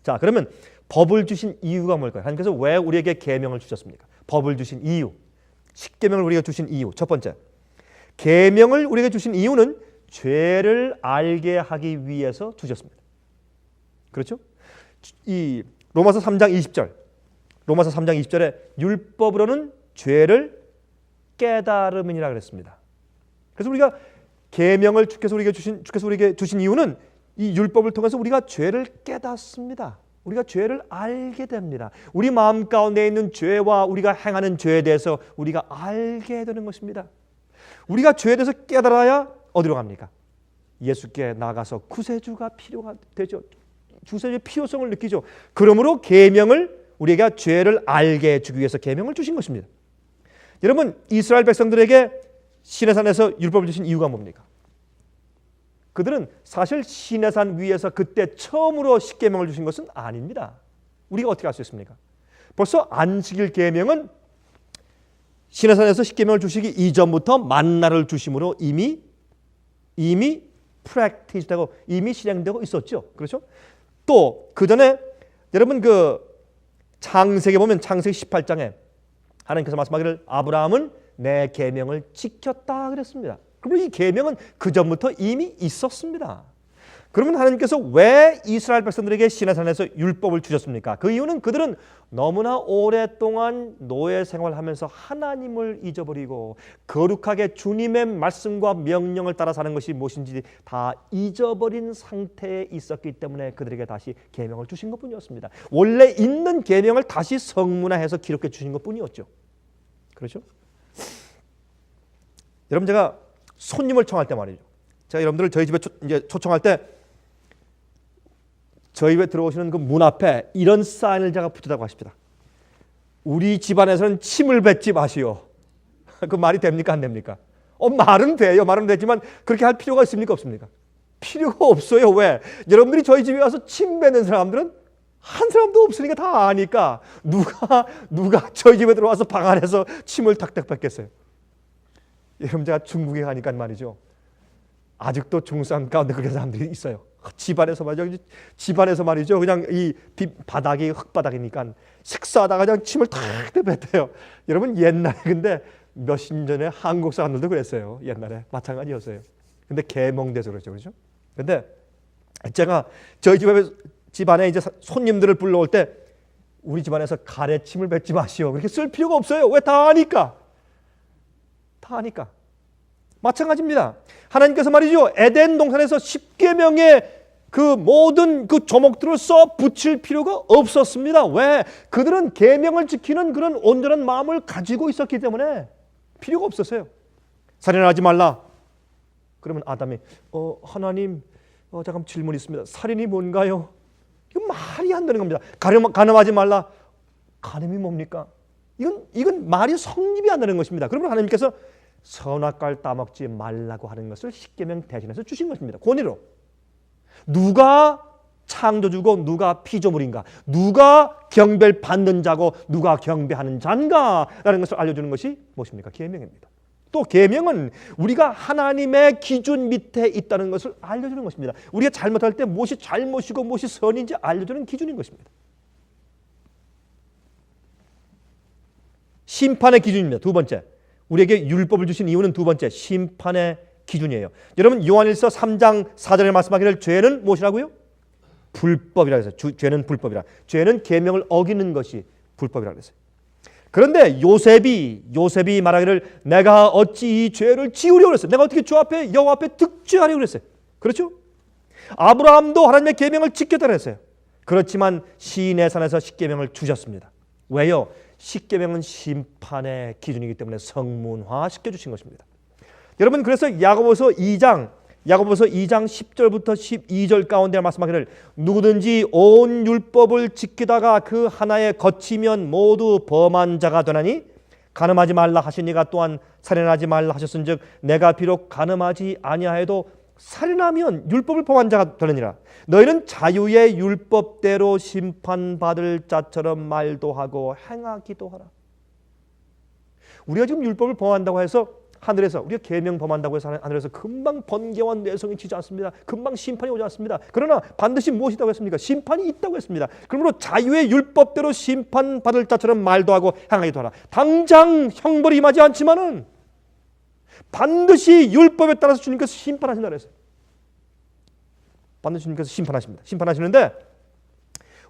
자, 그러면 법을 주신 이유가 뭘까요? 하나님께서 왜 우리에게 계명을 주셨습니까? 법을 주신 이유, 십계명을 우리에게 주신 이유. 첫 번째, 계명을 우리에게 주신 이유는 죄를 알게 하기 위해서 주셨습니다. 그렇죠? 이 로마서 3장 20절. 로마서 3장 20절에 율법으로는 죄를 깨달음이니라 그랬습니다. 그래서 우리가 계명을 주께서 우리에게 주신 이유는 이 율법을 통해서 우리가 죄를 깨닫습니다. 우리가 죄를 알게 됩니다. 우리 마음 가운데 있는 죄와 우리가 행하는 죄에 대해서 우리가 알게 되는 것입니다. 우리가 죄에 대해서 깨달아야 어디로 갑니까? 예수께 나가서 구세주가 필요가 되죠. 구세주의 필요성을 느끼죠. 그러므로 계명을 우리가 죄를 알게 해주기 위해서 계명을 주신 것입니다. 여러분, 이스라엘 백성들에게 시내산에서 율법을 주신 이유가 뭡니까? 그들은 사실 시내산 위에서 그때 처음으로 십계명을 주신 것은 아닙니다. 우리가 어떻게 알 수 있습니까? 벌써 안식일 계명은 시내산에서 십계명을 주시기 이전부터 만나를 주심으로 이미 프랙티스되고 이미 실행되고 있었죠. 그렇죠? 또 그 전에 여러분 그 창세기 보면 창세기 18장에 하나님께서 말씀하기를 아브라함은 내 계명을 지켰다 그랬습니다. 그러면 이 계명은 그 전부터 이미 있었습니다. 그러면 하나님께서 왜 이스라엘 백성들에게 시내산에서 율법을 주셨습니까? 그 이유는 그들은 너무나 오랫동안 노예 생활하면서 하나님을 잊어버리고 거룩하게 주님의 말씀과 명령을 따라 사는 것이 무엇인지 다 잊어버린 상태에 있었기 때문에 그들에게 다시 계명을 주신 것뿐이었습니다. 원래 있는 계명을 다시 성문화해서 기록해 주신 것뿐이었죠. 그렇죠? 여러분, 제가 손님을 청할 때 말이죠. 제가 여러분들을 저희 집에 이제 초청할 때 저희 집에 들어오시는 그 문 앞에 이런 사인을 제가 붙였다고 하십시다. 우리 집안에서는 침을 뱉지 마시오. 그 말이 됩니까? 안 됩니까? 말은 돼요. 말은 되지만 그렇게 할 필요가 있습니까? 없습니까? 필요가 없어요. 왜? 여러분들이 저희 집에 와서 침 뱉는 사람들은 한 사람도 없으니까 다 아니까 누가 저희 집에 들어와서 방 안에서 침을 탁탁 뱉겠어요. 여러분, 제가 중국에 가니까 말이죠. 아직도 중국 사람 가운데 그런 사람들이 있어요. 집안에서 말이죠. 그냥 이 바닥이 흙바닥이니까 식사하다가 그냥 침을 탁 뱉어요. 여러분, 옛날에 근데 몇십 년 전에 한국 사람들도 그랬어요. 옛날에 마찬가지였어요. 근데 개몽돼서 그렇죠, 그렇죠? 근데 제가 저희 집안에 이제 손님들을 불러올 때 우리 집안에서 가래침을 뱉지 마시오. 그렇게 쓸 필요가 없어요. 왜? 다 아니까. 마찬가지입니다. 하나님께서 말이죠. 에덴 동산에서 십계명의 그 모든 그 조목들을 써 붙일 필요가 없었습니다. 왜? 그들은 계명을 지키는 그런 온전한 마음을 가지고 있었기 때문에 필요가 없었어요. 살인하지 말라. 그러면 아담이 하나님 잠깐 질문이 있습니다. 살인이 뭔가요? 이건 말이 안 되는 겁니다. 간음하지 말라. 간음이 뭡니까? 이건 말이 성립이 안 되는 것입니다. 그러면 하나님께서 선악과를 따먹지 말라고 하는 것을 십계명 대신해서 주신 것입니다. 권위로. 누가 창조주고 누가 피조물인가, 누가 경배받는 자고 누가 경배하는 자인가 라는 것을 알려주는 것이 무엇입니까? 계명입니다. 또 계명은 우리가 하나님의 기준 밑에 있다는 것을 알려주는 것입니다. 우리가 잘못할 때 무엇이 잘못이고 무엇이 선인지 알려주는 기준인 것입니다. 심판의 기준입니다. 두 번째, 우리에게 율법을 주신 이유는 두 번째, 심판의 기준이에요. 여러분, 요한일서 3장 4절에 말씀하기를 죄는 무엇이라고요? 불법이라 해서 죄는 불법이라. 죄는 계명을 어기는 것이 불법이라 그랬어요. 그런데 요셉이 말하기를 내가 어찌 이 죄를 지우려고 그랬어요. 내가 어떻게 주 앞에 여호와 앞에 득죄하려고 그랬어요. 그렇죠? 아브라함도 하나님의 계명을 지켰다 그랬어요. 그렇지만 시내 산에서 십계명을 주셨습니다. 왜요? 십계명은 심판의 기준이기 때문에 성문화시켜 주신 것입니다. 여러분, 그래서 야고보서 2장 10절부터 12절 가운데 말씀하기를 누구든지 온 율법을 지키다가 그 하나에 거치면 모두 범한 자가 되나니 간음하지 말라 하시니가 또한 살인하지 말라 하셨은즉 내가 비록 간음하지 아니하여도 살인하면 율법을 범한 자가 되느니라. 너희는 자유의 율법대로 심판받을 자처럼 말도 하고 행하기도 하라. 우리가 지금 율법을 범한다고 해서 하늘에서 우리가 계명 범한다고 해서 하늘에서 금방 번개와 뇌성이 치지 않습니다. 금방 심판이 오지 않습니다. 그러나 반드시 무엇이라고 했습니까? 심판이 있다고 했습니다. 그러므로 자유의 율법대로 심판받을 자처럼 말도 하고 행하기도 하라. 당장 형벌이 임하지 않지만은 반드시 율법에 따라서 주님께서 심판하신다 그랬어요. 반드시 주님께서 심판하십니다. 심판하시는데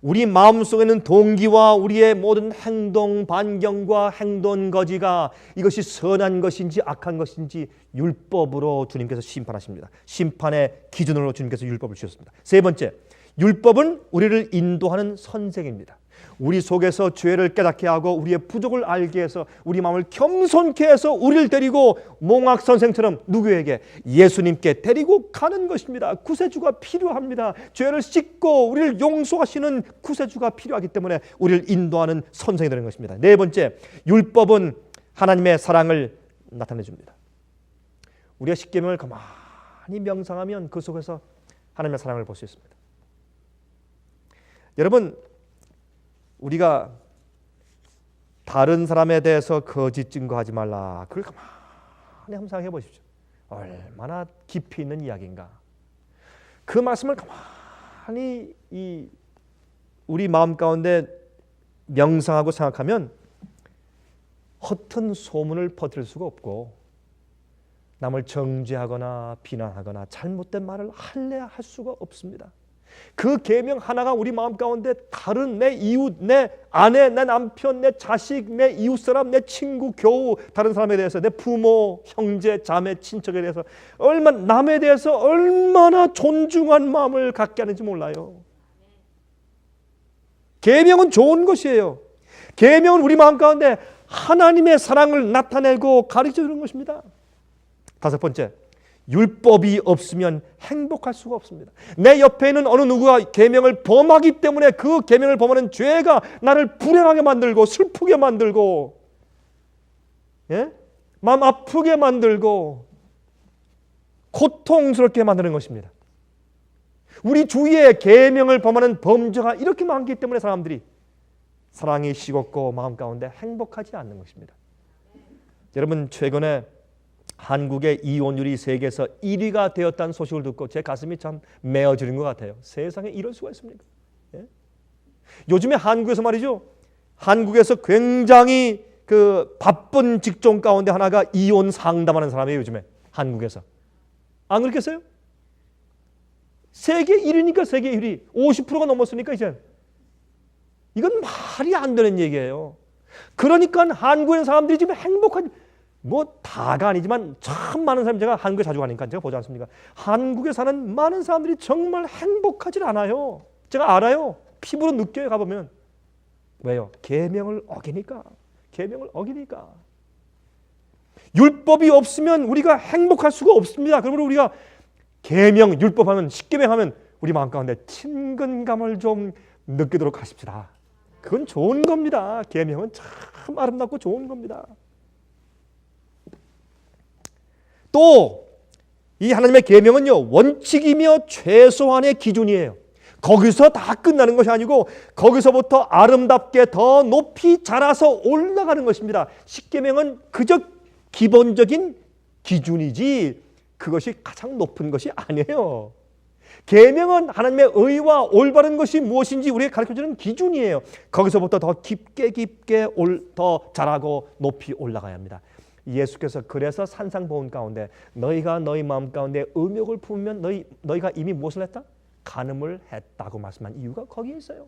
우리 마음속에 있는 동기와 우리의 모든 행동 반경과 행동 거지가 이것이 선한 것인지 악한 것인지 율법으로 주님께서 심판하십니다. 심판의 기준으로 주님께서 율법을 주셨습니다. 세 번째, 율법은 우리를 인도하는 선생입니다. 우리 속에서 죄를 깨닫게 하고 우리의 부족을 알게 해서 우리 마음을 겸손케 해서 우리를 데리고 몽학 선생처럼 누구에게? 예수님께 데리고 가는 것입니다. 구세주가 필요합니다. 죄를 씻고 우리를 용서하시는 구세주가 필요하기 때문에 우리를 인도하는 선생이 되는 것입니다. 네 번째, 율법은 하나님의 사랑을 나타내 줍니다. 우리가 십계명을 가만히 명상하면 그 속에서 하나님의 사랑을 볼 수 있습니다. 여러분, 우리가 다른 사람에 대해서 거짓 증거하지 말라, 그걸 가만히 함상해 보십시오. 얼마나 깊이 있는 이야기인가. 그 말씀을 가만히 우리 마음 가운데 명상하고 생각하면 허튼 소문을 퍼뜨릴 수가 없고, 남을 정죄하거나 비난하거나 잘못된 말을 할래야 할 수가 없습니다. 그 계명 하나가 우리 마음 가운데 다른 내 이웃, 내 아내, 내 남편, 내 자식, 내 이웃사람, 내 친구, 교우, 다른 사람에 대해서, 내 부모, 형제, 자매, 친척에 대해서 남에 대해서 얼마나 존중한 마음을 갖게 하는지 몰라요. 계명은 좋은 것이에요. 계명은 우리 마음 가운데 하나님의 사랑을 나타내고 가르쳐 주는 것입니다. 다섯 번째, 율법이 없으면 행복할 수가 없습니다. 내 옆에 있는 어느 누구가 계명을 범하기 때문에 그 계명을 범하는 죄가 나를 불행하게 만들고 슬프게 만들고, 마음 아프게 만들고 고통스럽게 만드는 것입니다. 우리 주위에 계명을 범하는 범죄가 이렇게 많기 때문에 사람들이 사랑이 식었고 마음 가운데 행복하지 않는 것입니다. 여러분, 최근에 한국의 이혼율이 세계에서 1위가 되었다는 소식을 듣고 제 가슴이 참 메어지는 것 같아요. 세상에 이럴 수가 있습니까? 요즘에 한국에서 말이죠, 한국에서 굉장히 그 바쁜 직종 가운데 하나가 이혼 상담하는 사람이에요. 요즘에 한국에서. 안 그렇겠어요? 세계 1위니까 세계 1위. 50%가 넘었으니까 이제. 이건 말이 안 되는 얘기예요. 그러니까 한국에 사람들이 지금 행복한, 뭐 다가 아니지만 참 많은 사람이, 제가 한국에 자주 가니까 제가 보지 않습니까? 한국에 사는 많은 사람들이 정말 행복하지 않아요. 제가 알아요. 피부로 느껴요, 가보면. 왜요? 계명을 어기니까. 계명을 어기니까. 율법이 없으면 우리가 행복할 수가 없습니다. 그러므로 우리가 계명, 율법하면, 십계명하면 우리 마음 가운데 친근감을 좀 느끼도록 하십시다. 그건 좋은 겁니다. 계명은 참 아름답고 좋은 겁니다. 또 이 하나님의 계명은요, 원칙이며 최소한의 기준이에요. 거기서 다 끝나는 것이 아니고 거기서부터 아름답게 더 높이 자라서 올라가는 것입니다. 십계명은 그저 기본적인 기준이지 그것이 가장 높은 것이 아니에요. 계명은 하나님의 의와 올바른 것이 무엇인지 우리에게 가르쳐주는 기준이에요. 거기서부터 더 깊게 더 자라고 높이 올라가야 합니다. 예수께서 그래서 산상보훈 가운데 너희가 너희 마음 가운데 의욕을 품으면 너희가 이미 무엇을 했다? 간음을 했다고 말씀한 이유가 거기에 있어요.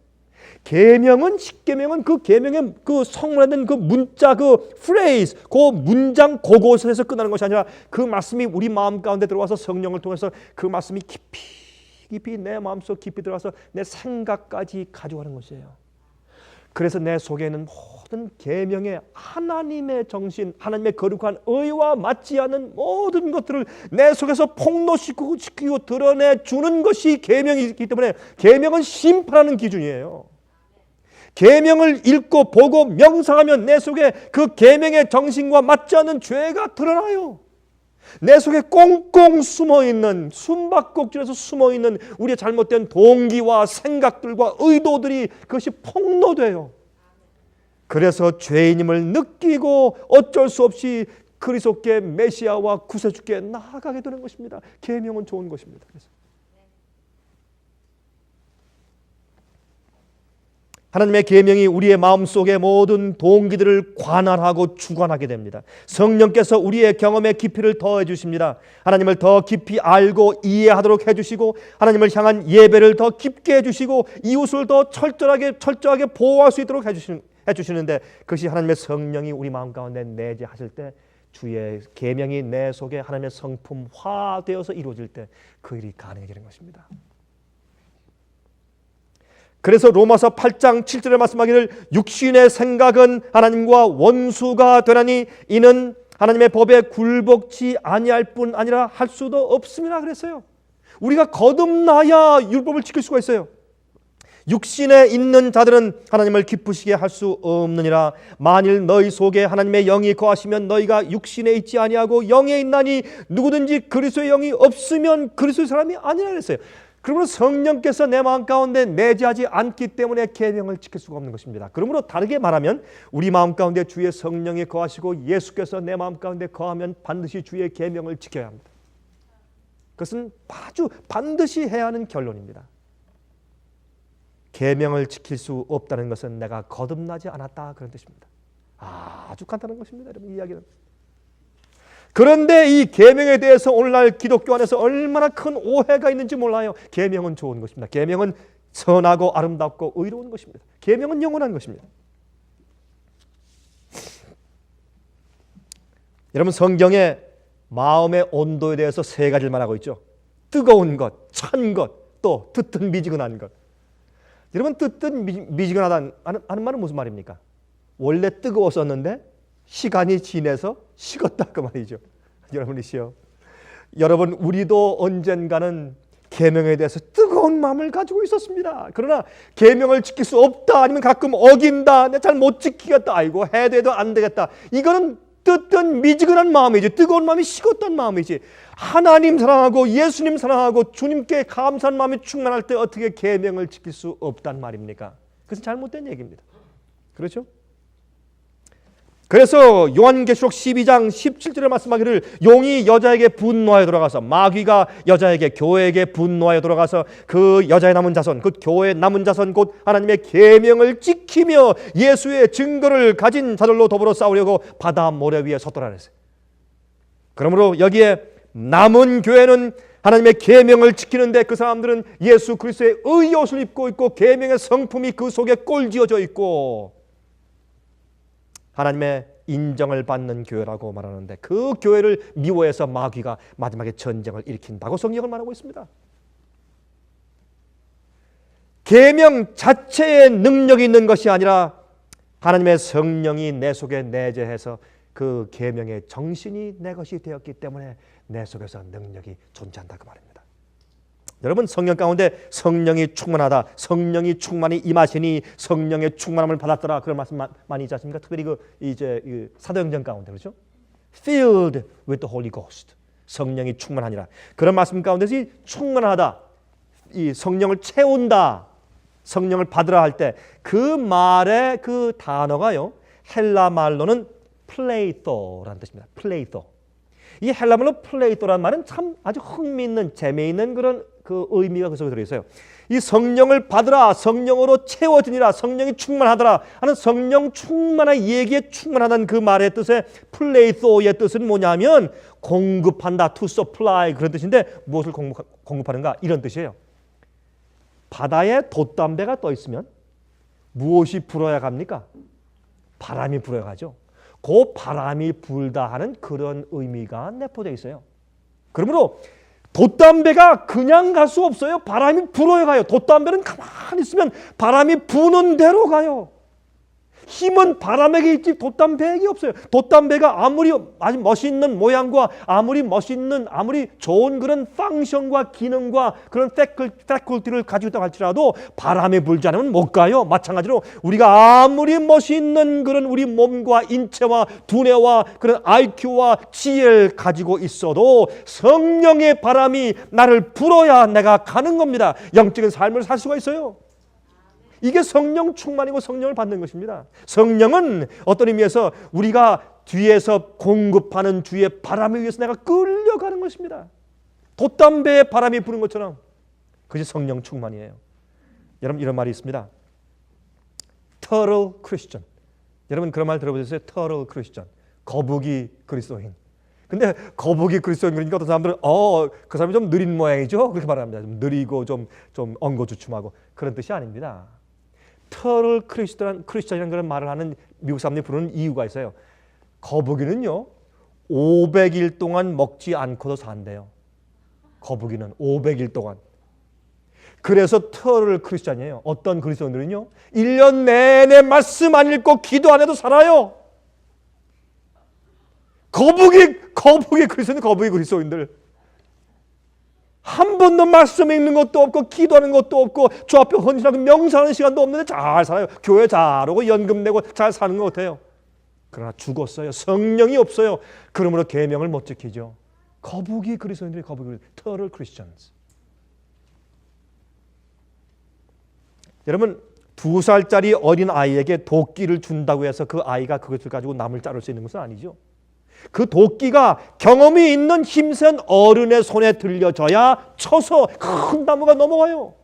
계명은, 십계명은 그 계명의 그 성문에 있는 그 문자, 그 프레이즈, 그 문장 그곳에서 끝나는 것이 아니라 그 말씀이 우리 마음 가운데 들어와서 성령을 통해서 그 말씀이 깊이 내 마음속 깊이 들어와서 내 생각까지 가져가는 것이에요. 그래서 내 속에 있는 모든 계명의 하나님의 정신, 하나님의 거룩한 의와 맞지 않는 모든 것들을 내 속에서 폭로시키고 드러내주는 것이 계명이기 때문에 계명은 심판하는 기준이에요. 계명을 읽고 보고 명상하면 내 속에 그 계명의 정신과 맞지 않는 죄가 드러나요. 내 속에 꽁꽁 숨어있는, 숨바꼭질에서 숨어있는 우리의 잘못된 동기와 생각들과 의도들이 그것이 폭로돼요. 그래서 죄인임을 느끼고 어쩔 수 없이 그리스도께 메시아와 구세주께 나아가게 되는 것입니다. 계명은 좋은 것입니다. 그래서 하나님의 계명이 우리의 마음속의 모든 동기들을 관할하고 주관하게 됩니다. 성령께서 우리의 경험의 깊이를 더해 주십니다. 하나님을 더 깊이 알고 이해하도록 해주시고 하나님을 향한 예배를 더 깊게 해주시고 이웃을 더 철저하게 보호할 수 있도록 해주시는데 그것이 하나님의 성령이 우리 마음 가운데 내재하실 때 주의 계명이 내 속에 하나님의 성품화되어서 이루어질 때 그 일이 가능해지는 것입니다. 그래서 로마서 8장 7절에 말씀하기를 육신의 생각은 하나님과 원수가 되나니 이는 하나님의 법에 굴복치 아니할 뿐 아니라 할 수도 없음이라 그랬어요. 우리가 거듭나야 율법을 지킬 수가 있어요. 육신에 있는 자들은 하나님을 기쁘시게 할 수 없느니라. 만일 너희 속에 하나님의 영이 거하시면 너희가 육신에 있지 아니하고 영에 있나니 누구든지 그리스도의 영이 없으면 그리스도의 사람이 아니라 그랬어요. 그러므로 성령께서 내 마음 가운데 내재하지 않기 때문에 계명을 지킬 수가 없는 것입니다. 그러므로 다르게 말하면 우리 마음 가운데 주의 성령이 거하시고 예수께서 내 마음 가운데 거하면 반드시 주의 계명을 지켜야 합니다. 그것은 아주 반드시 해야 하는 결론입니다. 계명을 지킬 수 없다는 것은 내가 거듭나지 않았다 그런 뜻입니다. 아주 간단한 것입니다. 여러분, 이 이야기는. 그런데 이 계명에 대해서 오늘날 기독교 안에서 얼마나 큰 오해가 있는지 몰라요. 계명은 좋은 것입니다. 계명은 선하고 아름답고 의로운 것입니다. 계명은 영원한 것입니다. 여러분, 성경에 마음의 온도에 대해서 세 가지를 말하고 있죠. 뜨거운 것, 찬 것, 또 뜨뜻미지근한 것. 여러분, 뜨뜻미지근하다는 하는 말은 무슨 말입니까? 원래 뜨거웠었는데 시간이 지나서 식었다 그 말이죠. 여러분이시여, 여러분, 우리도 언젠가는 계명에 대해서 뜨거운 마음을 가지고 있었습니다. 그러나 계명을 지킬 수 없다, 아니면 가끔 어긴다, 내가 잘 못 지키겠다, 아이고 해도 해도 안 되겠다, 이거는 뜨뜻미지근한 마음이지, 뜨거운 마음이 식었던 마음이지. 하나님 사랑하고 예수님 사랑하고 주님께 감사한 마음이 충만할 때 어떻게 계명을 지킬 수 없단 말입니까? 그것은 잘못된 얘기입니다. 그렇죠? 그래서 요한계시록 12장 17절에 말씀하기를 용이 여자에게 분노하여 돌아가서, 마귀가 여자에게, 교회에게 분노하여 돌아가서 그 여자의 남은 자손, 그 교회의 남은 자손 곧 하나님의 계명을 지키며 예수의 증거를 가진 자들로 더불어 싸우려고 바다 모래 위에 섰더라 그랬어요. 그러므로 여기에 남은 교회는 하나님의 계명을 지키는데 그 사람들은 예수 그리스도의 의의 옷을 입고 있고 계명의 성품이 그 속에 꼴지어져 있고 하나님의 인정을 받는 교회라고 말하는데, 그 교회를 미워해서 마귀가 마지막에 전쟁을 일으킨다고 성경을 말하고 있습니다. 계명 자체에 능력이 있는 것이 아니라 하나님의 성령이 내 속에 내재해서 그 계명의 정신이 내 것이 되었기 때문에 내 속에서 능력이 존재한다 그 말입니다. 여러분, 성령 가운데 성령이 충만하다, 성령이 충만히 임하시니 성령의 충만함을 받았더라, 그런 말씀 많이 있지 않습니까? 특별히 이제 사도행전 가운데, 그렇죠? Filled with the Holy Ghost, 성령이 충만하니라, 그런 말씀 가운데서 충만하다, 이 성령을 채운다, 성령을 받으라 할 때 그 말의 그 단어가요, 헬라 말로는 플레이토라는 뜻입니다. 플레이토. 이 헬라 말로 플레이토라는 말은 참 아주 흥미있는, 재미있는 그런 그 의미가 그 속에 들어있어요. 이 성령을 받으라, 성령으로 채워지니라, 성령이 충만하더라 하는 성령 충만한 얘기에 충만하다는 그 말의 뜻에 플레이토의 뜻은 뭐냐면 공급한다, to supply 그런 뜻인데, 무엇을 공급하는가? 이런 뜻이에요. 바다에 돛담배가 떠 있으면 무엇이 불어야 갑니까? 바람이 불어야 가죠. 그 바람이 불다 하는 그런 의미가 내포되어 있어요. 그러므로 돛담배가 그냥 갈 수 없어요. 바람이 불어야 가요. 돛담배는 가만히 있으면 바람이 부는 대로 가요. 힘은 바람에게 있지 돛담배에게 없어요. 돛담배가 아무리 아주 멋있는 모양과 아무리 멋있는, 아무리 좋은 그런 펑션과 기능과 그런 패컬티를 가지고 있다고 할지라도 바람이 불지 않으면 못 가요. 마찬가지로 우리가 아무리 멋있는 그런 우리 몸과 인체와 두뇌와 그런 IQ와 지혜를 가지고 있어도 성령의 바람이 나를 불어야 내가 가는 겁니다. 영적인 삶을 살 수가 있어요. 이게 성령 충만이고 성령을 받는 것입니다. 성령은 어떤 의미에서 우리가 뒤에서 공급하는 주의 바람에 의해서 내가 끌려가는 것입니다. 돛담배에 바람이 부는 것처럼 그것이 성령 충만이에요. 여러분, 이런 말이 있습니다. Total Christian. 여러분 그런 말 들어보셨어요? Total Christian. 거북이 그리스도인. 근데 거북이 그리스도인 그러니까 어떤 사람들은 그 사람이 좀 느린 모양이죠? 그렇게 말합니다. 좀 느리고 좀 엉거주춤하고, 그런 뜻이 아닙니다. 터럴 크리스천이라는 그런 말을 하는 미국 사람들이 부르는 이유가 있어요. 거북이는요 500일 동안 먹지 않고도 산대요. 거북이는 500일 동안. 그래서 터럴 크리스천이에요. 어떤 그리스도인들은요 1년 내내 말씀 안 읽고 기도 안 해도 살아요. 거북이 그리스도인들. 한 번도 말씀 읽는 것도 없고 기도하는 것도 없고 주 앞에 헌신하고 명상하는 시간도 없는데 잘 살아요. 교회 잘하고 연금 내고 잘 사는 것 같아요. 그러나 죽었어요. 성령이 없어요. 그러므로 계명을 못 지키죠. 거북이 그리스도인들이 거북이 터럴 크리스천스. 여러분 2살짜리 어린 아이에게 도끼를 준다고 해서 그 아이가 그것을 가지고 남을 자를 수 있는 것은 아니죠. 그 도끼가 경험이 있는 힘센 어른의 손에 들려져야 쳐서 큰 나무가 넘어가요.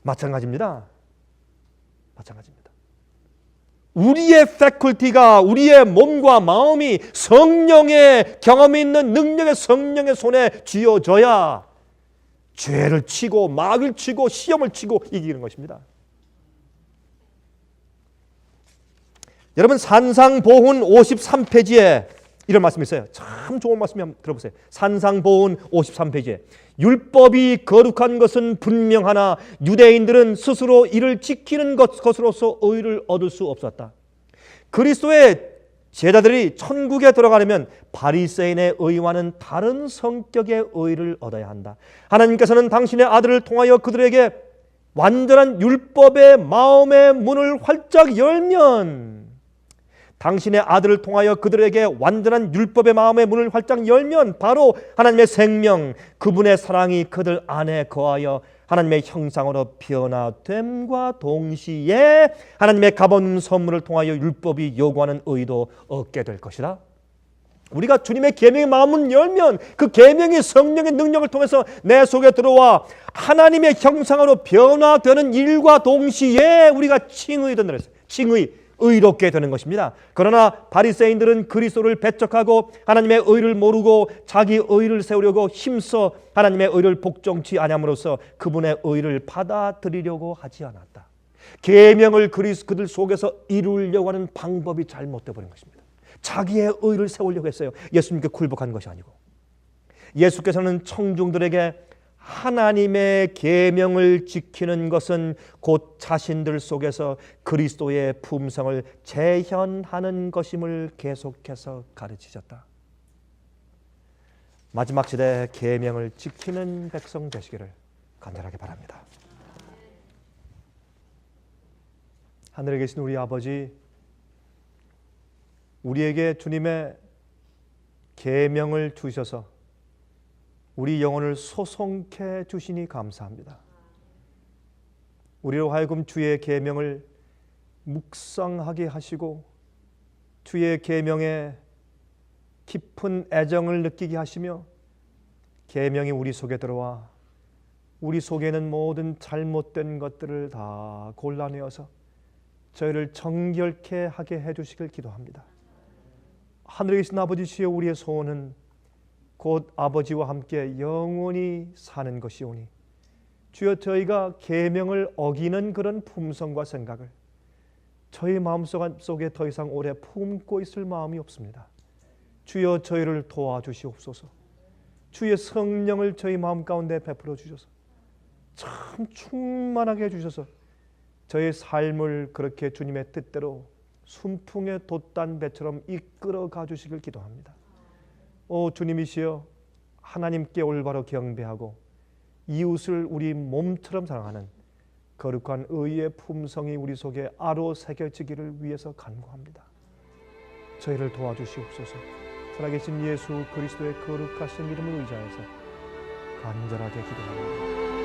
마찬가지입니다. 마찬가지입니다. 우리의 패컬티가 우리의 몸과 마음이 성령의 경험이 있는 능력의 성령의 손에 쥐어져야 죄를 치고 마귀를 치고 시험을 치고 이기는 것입니다. 여러분 산상보훈 53페이지에 이런 말씀이 있어요. 참 좋은 말씀이 한번 들어보세요. 산상보훈 53페이지에 율법이 거룩한 것은 분명하나 유대인들은 스스로 이를 지키는 것으로서 의를 얻을 수 없었다. 그리스도의 제자들이 천국에 들어가려면 바리새인의 의와는 다른 성격의 의를 얻어야 한다. 하나님께서는 당신의 아들을 통하여 그들에게 완전한 율법의 마음의 문을 활짝 열면 당신의 아들을 통하여 그들에게 완전한 율법의 마음의 문을 활짝 열면 바로 하나님의 생명, 그분의 사랑이 그들 안에 거하여 하나님의 형상으로 변화됨과 동시에 하나님의 값없는 선물을 통하여 율법이 요구하는 의도 얻게 될 것이다. 우리가 주님의 계명의 마음을 열면 그 계명이 성령의 능력을 통해서 내 속에 들어와 하나님의 형상으로 변화되는 일과 동시에 우리가 칭의된다 그랬어요. 칭의, 의롭게 되는 것입니다. 그러나 바리새인들은 그리스도를 배척하고 하나님의 의를 모르고 자기 의를 세우려고 힘써 하나님의 의를 복종치 아니함으로써 그분의 의를 받아들이려고 하지 않았다. 계명을 그들 속에서 이루려고 하는 방법이 잘못되어 버린 것입니다. 자기의 의를 세우려고 했어요. 예수님께 굴복한 것이 아니고. 예수께서는 청중들에게 하나님의 계명을 지키는 것은 곧 자신들 속에서 그리스도의 품성을 재현하는 것임을 계속해서 가르치셨다. 마지막 시대 계명을 지키는 백성 되시기를 간절하게 바랍니다. 하늘에 계신 우리 아버지, 우리에게 주님의 계명을 주셔서 우리 영혼을 소송케 주시니 감사합니다. 우리로 하여금 주의 계명을 묵상하게 하시고 주의 계명에 깊은 애정을 느끼게 하시며 계명이 우리 속에 들어와 우리 속에는 모든 잘못된 것들을 다 골라내어서 저희를 정결케 하게 해주시길 기도합니다. 하늘에 계신 아버지시여, 우리의 소원은 곧 아버지와 함께 영원히 사는 것이오니 주여, 저희가 계명을 어기는 그런 품성과 생각을 저희 마음속에 더 이상 오래 품고 있을 마음이 없습니다. 주여, 저희를 도와주시옵소서. 주의 성령을 저희 마음 가운데 베풀어 주셔서 참 충만하게 해주셔서 저의 삶을 그렇게 주님의 뜻대로 순풍에 돛단 배처럼 이끌어 가주시길 기도합니다. 오 주님이시여, 하나님께 올바로 경배하고 이웃을 우리 몸처럼 사랑하는 거룩한 의의 품성이 우리 속에 아로 새겨지기를 위해서 간구합니다. 저희를 도와주시옵소서. 살아계신 예수 그리스도의 거룩하신 이름을 의지하여서 간절하게 기도합니다.